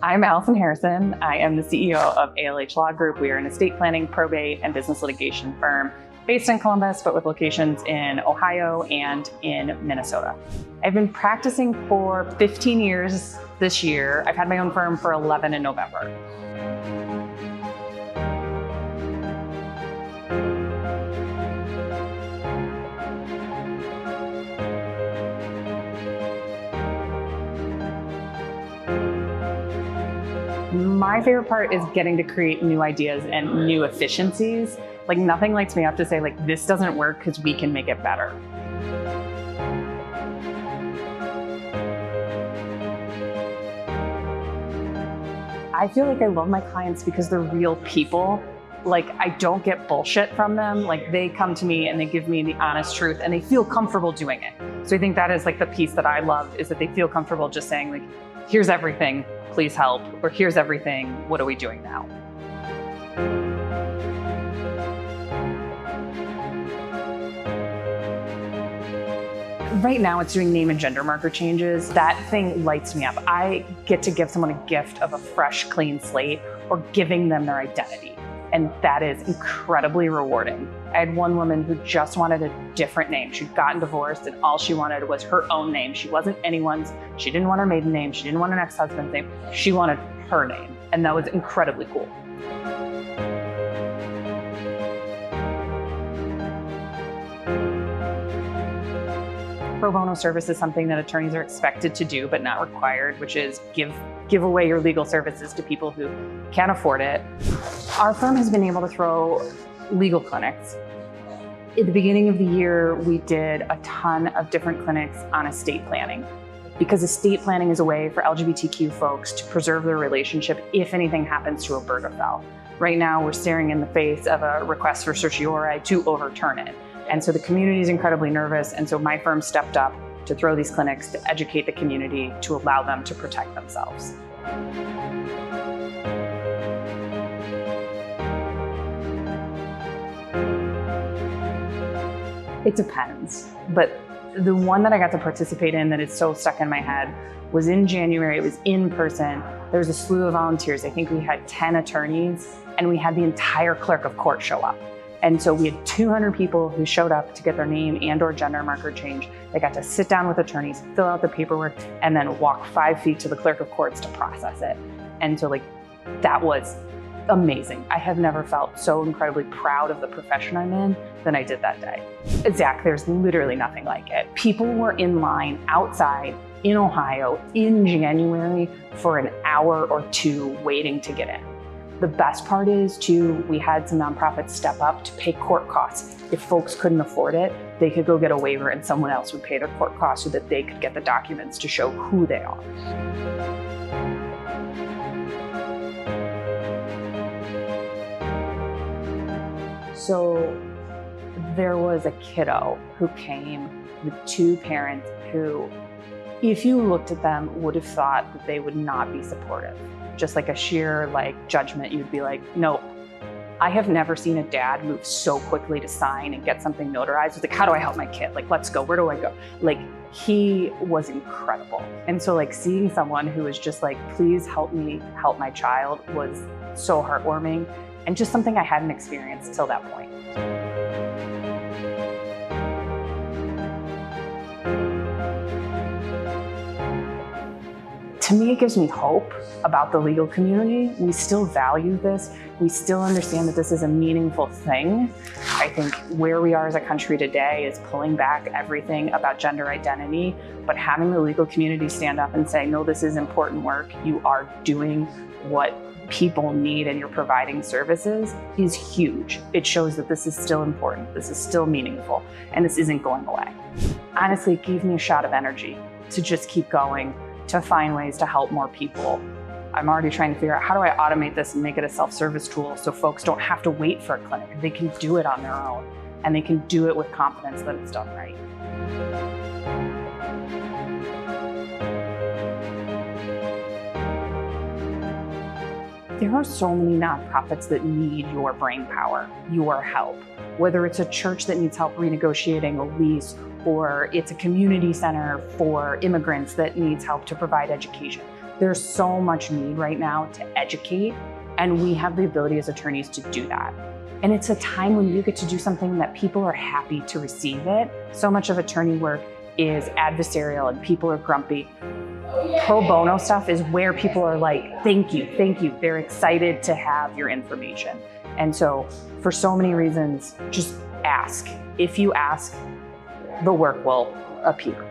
I'm Allison Harrison. I am the CEO of ALH Law Group. We are an estate planning, probate, and business litigation firm based in Columbus, but with locations in Ohio and in Minnesota. I've been practicing for 15 years this year. I've had my own firm for 11 in November. My favorite part is getting to create new ideas and new efficiencies. Like, nothing lights me up to say, like, this doesn't work because we can make it better. I feel like I love my clients because they're real people. Like, I don't get bullshit from them. Like, they come to me and they give me the honest truth and they feel comfortable doing it. So I think that is like the piece that I love, is that they feel comfortable just saying, like, here's everything, please help, or here's everything, what are we doing now? Right now it's doing name and gender marker changes. That thing lights me up. I get to give someone a gift of a fresh, clean slate, or giving them their identity. And that is incredibly rewarding. I had one woman who just wanted a different name. She'd gotten divorced and all she wanted was her own name. She wasn't anyone's. She didn't want her maiden name. She didn't want an ex-husband's name. She wanted her name. And that was incredibly cool. Pro Bono Service is something that attorneys are expected to do, but not required, which is give away your legal services to people who can't afford it. Our firm has been able to throw legal clinics. At the beginning of the year, we did a ton of different clinics on estate planning, because estate planning is a way for LGBTQ folks to preserve their relationship if anything happens to Obergefell. Right now, we're staring in the face of a request for certiorari to overturn it. And so the community is incredibly nervous. And so my firm stepped up to throw these clinics to educate the community, to allow them to protect themselves. It depends, but the one that I got to participate in that is so stuck in my head was in January. It was in person. There was a slew of volunteers. I think we had 10 attorneys, and we had the entire clerk of court show up. And so we had 200 people who showed up to get their name and or gender marker change. They got to sit down with attorneys, fill out the paperwork, and then walk 5 feet to the clerk of courts to process it. And so, like, that was amazing. I have never felt so incredibly proud of the profession I'm in than I did that day. Zach, there's literally nothing like it. People were in line outside in Ohio in January for an hour or two waiting to get in. The best part is, too, we had some nonprofits step up to pay court costs. If folks couldn't afford it, they could go get a waiver and someone else would pay their court costs so that they could get the documents to show who they are. So there was a kiddo who came with 2 parents who, if you looked at them, would have thought that they would not be supportive. Just like a sheer judgment, you'd be like, nope. I have never seen a dad move so quickly to sign and get something notarized. It's like, how do I help my kid? Like, let's go, where do I go? Like, he was incredible. And so, like, seeing someone who was just like, please help me help my child, was so heartwarming, and just something I hadn't experienced till that point. To me, it gives me hope about the legal community. We still value this. We still understand that this is a meaningful thing. I think where we are as a country today is pulling back everything about gender identity, but having the legal community stand up and say, no, this is important work. You are doing what people need and you're providing services is huge. It shows that this is still important. This is still meaningful, and this isn't going away. Honestly, it gave me a shot of energy to just keep going, to find ways to help more people. I'm already trying to figure out, how do I automate this and make it a self-service tool so folks don't have to wait for a clinic? They can do it on their own, and they can do it with confidence that it's done right. There are so many nonprofits that need your brain power, your help. Whether it's a church that needs help renegotiating a lease, or it's a community center for immigrants that needs help to provide education. There's so much need right now to educate, and we have the ability as attorneys to do that. And it's a time when you get to do something that people are happy to receive it. So much of attorney work is adversarial and people are grumpy. Pro bono stuff is where people are like, thank you, thank you. They're excited to have your information. And so for so many reasons, just ask. If you ask, the work will appear.